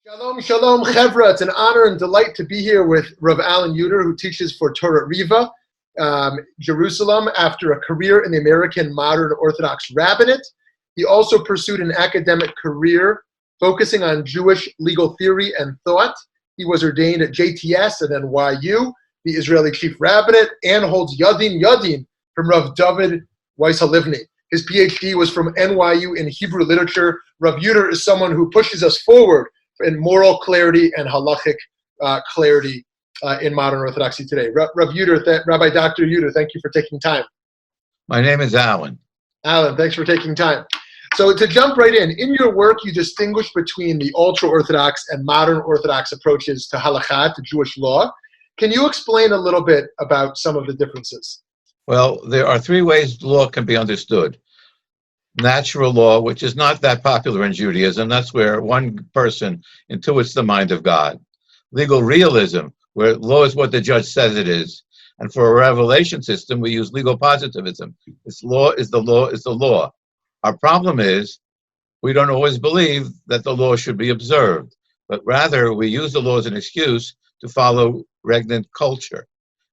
Shalom, shalom, chevra. It's an honor and delight to be here with Rav Alan Yuter, who teaches for Torat Reva, Jerusalem, after a career in the American Modern Orthodox Rabbinate. He also pursued an academic career focusing on Jewish legal theory and thought. He was ordained at JTS and NYU, the Israeli Chief Rabbinate, and holds Yadin from Rav David Weiss-Halivni. His PhD was from NYU in Hebrew literature. Rav Yuter is someone who pushes us forward in moral clarity and halachic clarity in modern Orthodoxy today. Rabbi Dr. Yuter, thank you for taking time. My name is Alan. Alan, thanks for taking time. So to jump right in your work, you distinguish between the ultra-Orthodox and modern Orthodox approaches to halakha, to Jewish law. Can you explain a little bit about some of the differences? Well, there are three ways law can be understood. Natural law, which is not that popular in Judaism. That's where one person intuits the mind of God. Legal realism, where law is what the judge says it is. And for a revelation system, we use legal positivism. This law is the law is the law. Our problem is we don't always believe that the law should be observed, but rather we use the law as an excuse to follow regnant culture.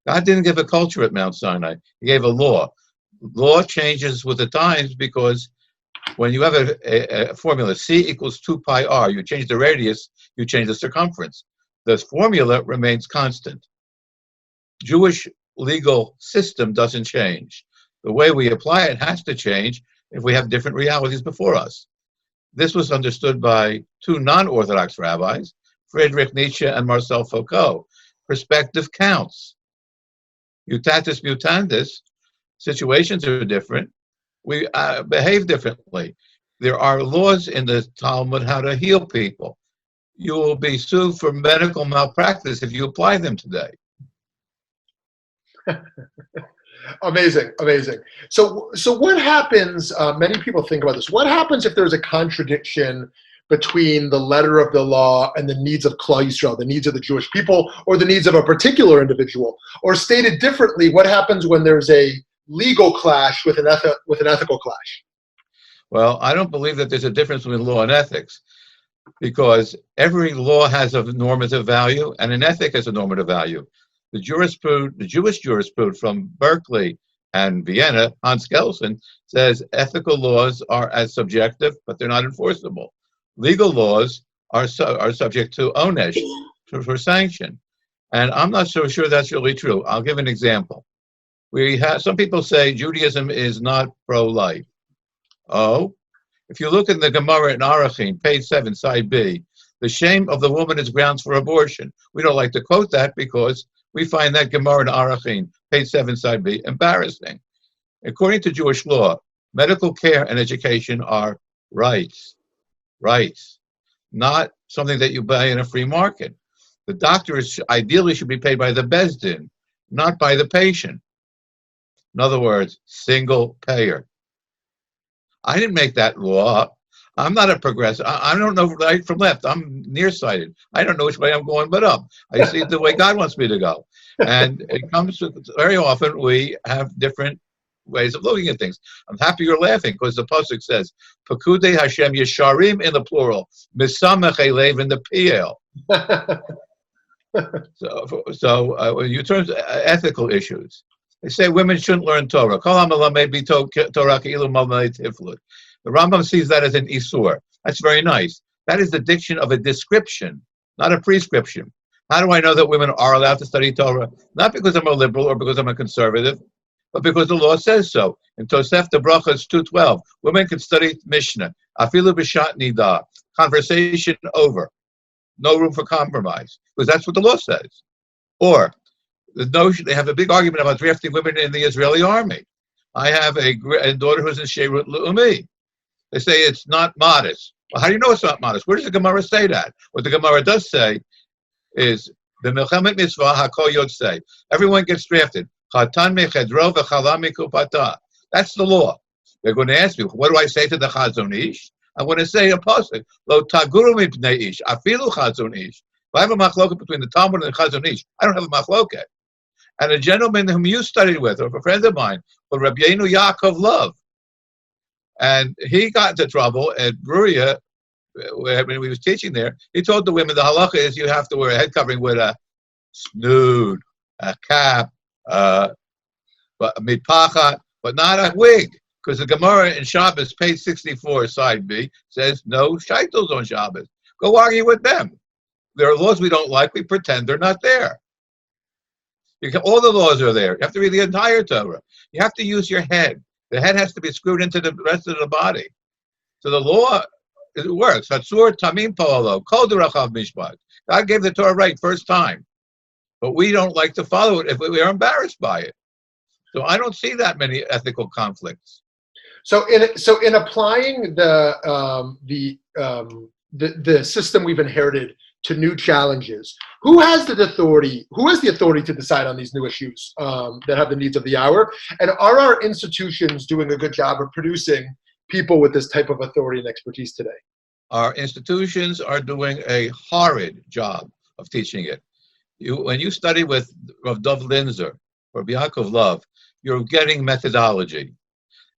God didn't give a culture at Mount Sinai. He gave a law. Law changes with the times because when you have a formula, C equals 2 pi r, you change the radius, you change the circumference. The formula remains constant. Jewish legal system doesn't change. The way we apply it has to change if we have different realities before us. This was understood by two non-Orthodox rabbis, Friedrich Nietzsche and Marcel Foucault. Perspective counts. Mutatis mutandis. Situations are different. We behave differently. There are laws in the Talmud how to heal people. You will be sued for medical malpractice if you apply them today. Amazing. So what happens, many people think about this, what happens if there's a contradiction between the letter of the law and the needs of Klal Yisrael, the needs of the Jewish people, or the needs of a particular individual? Or stated differently, what happens when there's a legal clash with an ethical clash? Well, I don't believe that there's a difference between law and ethics, because every law has a normative value and an ethic has a normative value. The Jewish jurisprudence from Berkeley and Vienna, Hans Kelsen, says ethical laws are as subjective, but they're not enforceable. Legal laws are subject to onesh, for sanction. And I'm not so sure that's really true. I'll give an example. Some people say Judaism is not pro-life. Oh, if you look in the Gemara in Arachin, page 7, side B, the shame of the woman is grounds for abortion. We don't like to quote that because we find that Gemara in Arachin, page 7, side B, embarrassing. According to Jewish law, medical care and education are rights, not something that you buy in a free market. The doctor ideally should be paid by the Beis Din, not by the patient. In other words, single payer. I didn't make that law up. I'm not a progressive. I don't know right from left. I'm nearsighted. I don't know which way I'm going but up. I see the way God wants me to go. And it comes to, very often we have different ways of looking at things. I'm happy you're laughing because the Psak says, Pekudei Hashem Yesharim in the plural, Misamech Elev in the PL. So when you turn to ethical issues, they say women shouldn't learn Torah. The Rambam sees that as an isur. That's very nice. That is the diction of a description, not a prescription. How do I know that women are allowed to study Torah? Not because I'm a liberal or because I'm a conservative, but because the law says so. In Tosefta Brachos 2:12, women can study Mishnah. Afilu b'shat nida. Conversation over. No room for compromise, because that's what the law says. Or the notion, they have a big argument about drafting women in the Israeli army. I have a daughter who's in Sheirut Le'umi. They say it's not modest. Well, how do you know it's not modest? Where does the Gemara say that? What the Gemara does say is the Milchemet Mitzvah HaKol Yotzei. Everyone gets drafted. Chatan mechedro v'chala mikupata. That's the law. They're going to ask me, what do I say to the Chazon Ish? I'm going to say a pasuk. Lo taguru mipnei ish afilu Chazon Ish. If I have a machloket between the Talmud and the Chazon Ish, I don't have a machloket. And a gentleman whom you studied with, or a friend of mine, called Rabbi Yaakov Love, and he got into trouble at Bruria when he was teaching there, he told the women the halacha is you have to wear a head covering with a snood, a cap, a mitpachat, but not a wig. Because the Gemara in Shabbos, page 64, side B, says no shaitels on Shabbos. Go argue with them. There are laws we don't like. We pretend they're not there. All the laws are there. You have to read the entire Torah. You have to use your head. The head has to be screwed into the rest of the body. So the law, it works. Hatzur tamim pa'alo, kol derachav mishpat. God gave the Torah right first time. But we don't like to follow it if we are embarrassed by it. So I don't see that many ethical conflicts. So in applying the system we've inherited to new challenges, who has the authority to decide on these new issues that have the needs of the hour? And are our institutions doing a good job of producing people with this type of authority and expertise today? Our institutions are doing a horrid job of teaching it. When you study with Rav Dov Linzer or Yaakov Love, you're getting methodology.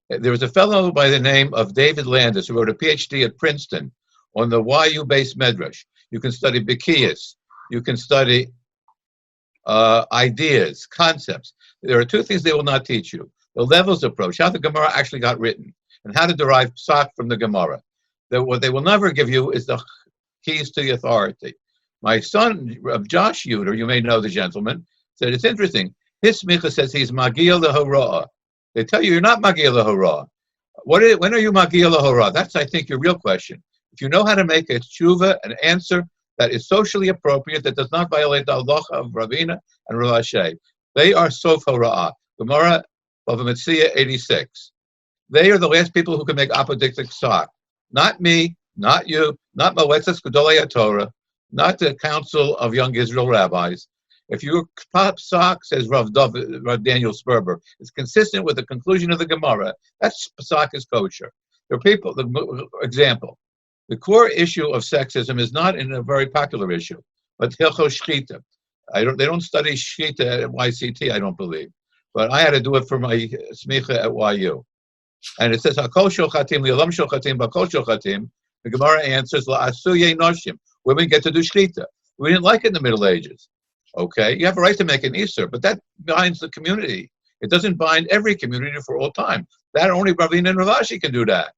There was a fellow by the name of David Landis who wrote a PhD at Princeton on the YU-based Midrash. You can study Bikiyas. You can study ideas, concepts. There are two things they will not teach you. The levels approach, how the Gemara actually got written, and how to derive Psak from the Gemara. What they will never give you is the keys to the authority. My son, Josh Yuter, you may know the gentleman, said it's interesting. His smicha says he's Magiel Lahorah. They tell you you're not Magiel Lahorah. When are you Magiel Lahorah? That's, I think, your real question. If you know how to make a tshuva, an answer that is socially appropriate, that does not violate the halacha of Ravina and Rav Ashi, they are Sof Hora'ah. Gemara of Metzia 86. They are the last people who can make apodictic psak. Not me, not you, not Moetzes Gedolei Torah, not the Council of Young Israel Rabbis. If your psak, says Rav Daniel Sperber, is consistent with the conclusion of the Gemara, that psak is kosher. There are people, example, the core issue of sexism is not in a very popular issue, but Hilchos Shchita. They don't study Shchita at YCT, I don't believe. But I had to do it for my smicha at YU. And it says, Hakol shochatim, li'olam shochatim, bakol shochatim. The Gemara answers, la'asuye noshim. Women get to do Shchita. We didn't like it in the Middle Ages. Okay, you have a right to make an Easter, but that binds the community. It doesn't bind every community for all time. That only Ravina and Rav Ashi can do that.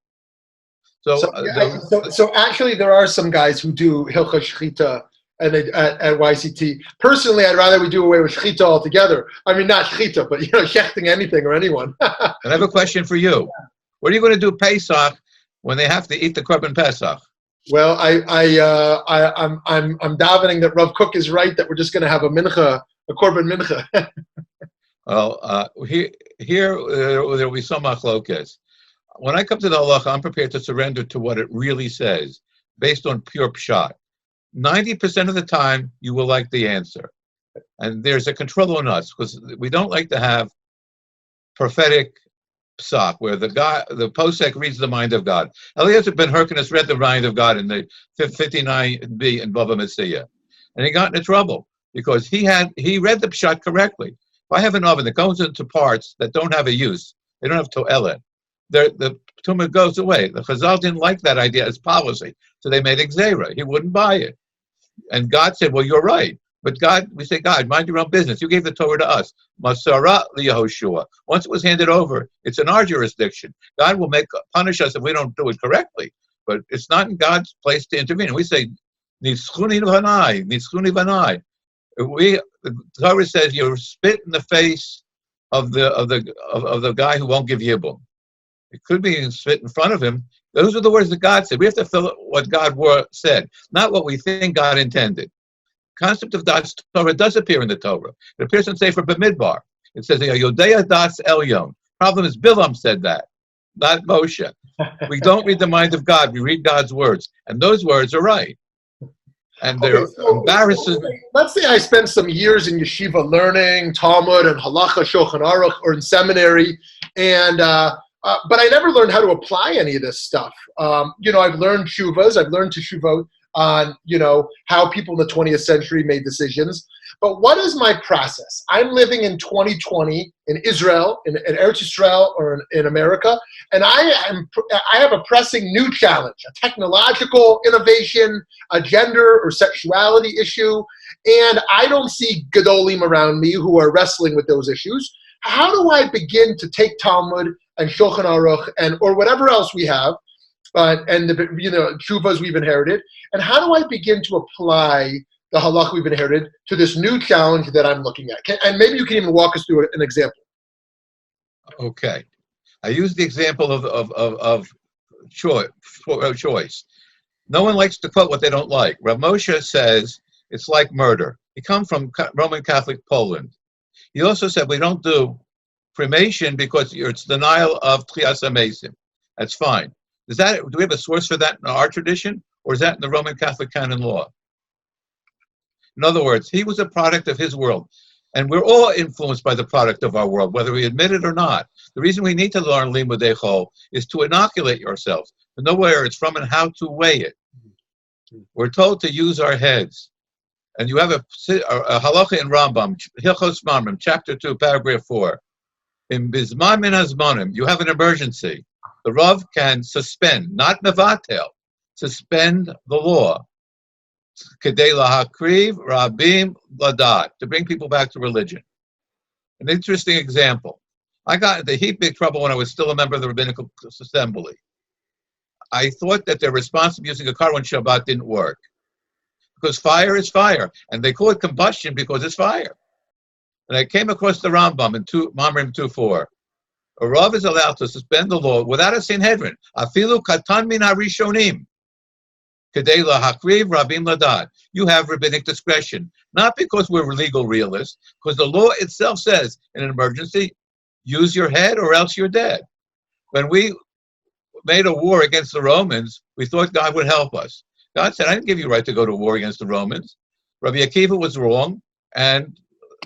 So actually, there are some guys who do Hilchos Shchita at YCT. Personally, I'd rather we do away with Shchita altogether. I mean, not Shchita, but shechting anything or anyone. I have a question for you. What are you going to do Pesach when they have to eat the Korban Pesach? Well, I'm davening that Rav Kook is right that we're just going to have a mincha, a korban mincha. Well, here there will be some machlokes. When I come to the halacha, I'm prepared to surrender to what it really says, based on pure pshat. 90% of the time, you will like the answer, and there's a control on us because we don't like to have prophetic psak, where the posek reads the mind of God. Eliezer ben Hyrcanus read the mind of God in the 59b in Bava Metzia, and he got into trouble because he read the pshat correctly. If I have an oven that goes into parts that don't have a use, they don't have to'elet, the tumah goes away. The Chazal didn't like that idea as policy, so they made Xera. He wouldn't buy it, and God said, "Well, you're right." But God, we say, God, mind your own business. You gave the Torah to us. Masara liYehoshua. Once it was handed over, it's in our jurisdiction. God will punish us if we don't do it correctly. But it's not in God's place to intervene. We say, Nitzchuni v'nai, Nitzchuni v'nai. The Torah says you spit in the face of the guy who won't give yibum. It could be spit in front of him. Those are the words that God said. We have to fill what God said, not what we think God intended. Concept of das Torah does appear in the Torah. It appears in Sefer B'midbar. It says, Yodea das Elyon. Problem is, Bilam said that, not Moshe. We don't read the mind of God. We read God's words. And those words are right. And they're embarrassing. Let's say I spent some years in yeshiva learning Talmud and Halacha, Shulchan Aruch, or in seminary, and but I never learned how to apply any of this stuff. I've learned shuvas, I've learned teshuvot, on, how people in the 20th century made decisions. But what is my process? I'm living in 2020 in Israel, in Eretz Israel, or in America, and I have a pressing new challenge, a technological innovation, a gender or sexuality issue, and I don't see Gedolim around me who are wrestling with those issues. How do I begin to take Talmud and Shulchan Aruch or whatever else we have, and the tshuvas we've inherited, and how do I begin to apply the halach we've inherited to this new challenge that I'm looking at? And maybe you can even walk us through an example. Okay, I use the example of choice. No one likes to quote what they don't like. Rav Moshe says it's like murder. He comes from Roman Catholic Poland. He also said we don't do cremation because it's denial of Tchias HaMesim. That's fine. Do we have a source for that in our tradition, or is that in the Roman Catholic canon law? In other words, he was a product of his world, and we're all influenced by the product of our world, whether we admit it or not. The reason we need to learn Limudei Chol is to inoculate yourselves, to know where it's from and how to weigh it. We're told to use our heads. And you have a halacha in Rambam, Hilchos Mamrim, chapter 2, paragraph 4. In Bizman Min Hazmanim, you have an emergency. The Rav can suspend, not mevatel, suspend the law. Kedei lahakriv rabim ladat, to bring people back to religion. An interesting example. I got into heap big trouble when I was still a member of the Rabbinical Assembly. I thought that their response to using a car on Shabbat didn't work. Because fire is fire, and they call it combustion because it's fire. And I came across the Rambam in Mamrim 2:4. A Rav is allowed to suspend the law without a Sanhedrin. Afilu katan min harishonim. Kedei lahakriv rabim ladat. You have rabbinic discretion, not because we're legal realists, because the law itself says in an emergency, use your head or else you're dead. When we made a war against the Romans, we thought God would help us. God said, I didn't give you right to go to war against the Romans. Rabbi Akiva was wrong, and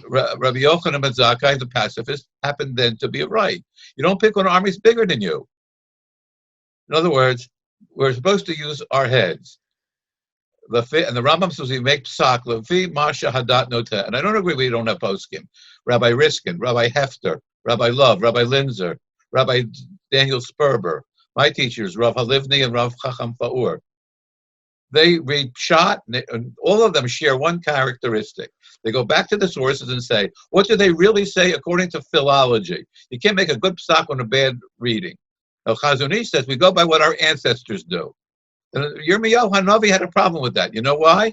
Rabbi Yochanan ben Zakkai, the pacifist, happened then to be right. You don't pick on armies bigger than you. In other words, we're supposed to use our heads. And the Rambam says we make Psak, Lefi Masha Hadat Noteh. And I don't agree we don't have poskim. Rabbi Riskin, Rabbi Hefter, Rabbi Love, Rabbi Linzer, Rabbi Daniel Sperber, my teachers, Rav Halivni and Rav Chacham Faur. They read Pshat, and all of them share one characteristic. They go back to the sources and say, what do they really say according to philology? You can't make a good psak on a bad reading. Now, Chazon Ish says we go by what our ancestors do. And Yirmiyahu Hanavi had a problem with that. You know why?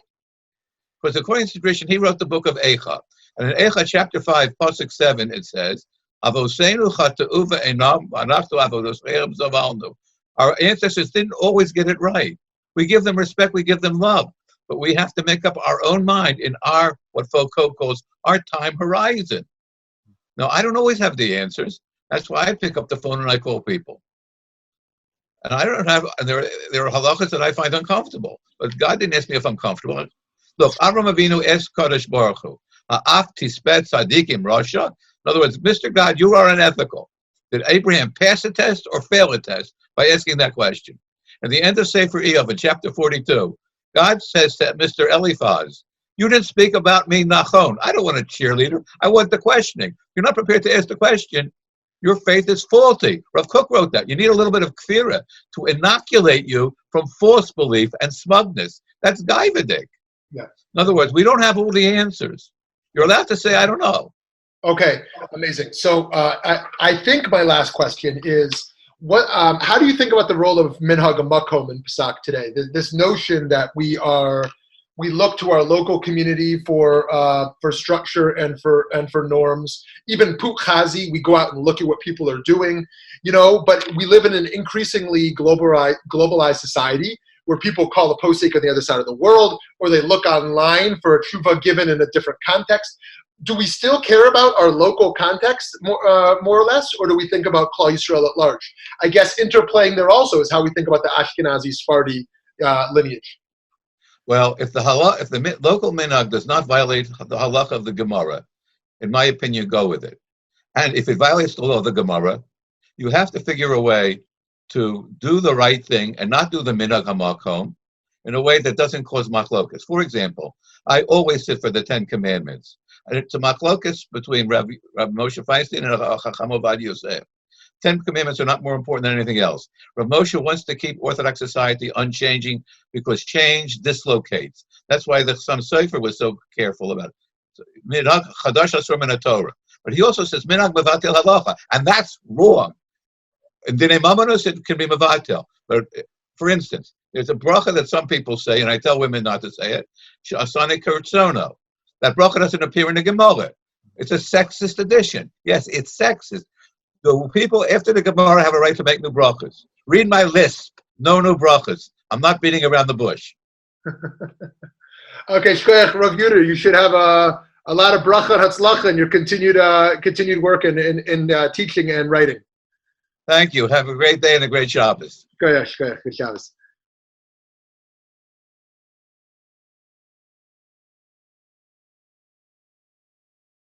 Because according to tradition, he wrote the book of Eicha. And in Eicha chapter 5, Psak 7, it says, Avoseinu chata'u ve'enam, anachnu avodoseim zavalnu. Our ancestors didn't always get it right. We give them respect, we give them love, but we have to make up our own mind in our, what Foucault calls, our time horizon. Now, I don't always have the answers. That's why I pick up the phone and I call people. And I don't have, and there are halachas that I find uncomfortable, but God didn't ask me if I'm comfortable. Look, Avram Avinu asked Kadosh Baruch Hu, Ha'af tispet tzadikim rasha. In other words, Mr. God, you are unethical. Did Abraham pass a test or fail a test by asking that question? At the end of Sefer Eov, in chapter 42, God says to Mr. Eliphaz, you didn't speak about me, Nachon. I don't want a cheerleader. I want the questioning. You're not prepared to ask the question. Your faith is faulty. Rav Kook wrote that. You need a little bit of kfira to inoculate you from false belief and smugness. That's gaivadik. Yes. In other words, we don't have all the answers. You're allowed to say, I don't know. Okay, amazing. So I think my last question is, how do you think about the role of minhag makom in Psak today? This notion that we look to our local community for structure and for norms. Even Puk Chazi, we go out and look at what people are doing, But we live in an increasingly globalized society where people call a posek on the other side of the world, or they look online for a tshuva given in a different context. Do we still care about our local context more or less, or do we think about Klal Yisrael at large? I guess interplaying there also is how we think about the Ashkenazi Sephardi lineage. Well, if the local minhag does not violate the halacha of the Gemara, in my opinion, go with it. And if it violates the law of the Gemara, you have to figure a way to do the right thing and not do the minhag hamakom, in a way that doesn't cause machlokas. For example, I always sit for the 10 Commandments. And it's a machlokas between Rabbi Moshe Feinstein and Chacham Ovadia Yosef. 10 Commandments are not more important than anything else. Rav Moshe wants to keep Orthodox society unchanging because change dislocates. That's why the Chassam Sofer was so careful about it. Minhag chadash asur min Torah. But he also says minhag mevatel halacha, and that's wrong. In Dinei Mamonos, it can be mevatel. But for instance, there's a bracha that some people say, and I tell women not to say it, Shasane Kurtzono. That bracha doesn't appear in the Gemara. It's a sexist addition. Yes, it's sexist. The people after the Gemara have a right to make new brachas. Read my list. No new brachas. I'm not beating around the bush. Okay, Shkoyach, Rav Yuter, you should have a lot of bracha and hatzlacha in your continued work in teaching and writing. Thank you. Have a great day and a great Shabbos. Shkoyach, good Shabbos.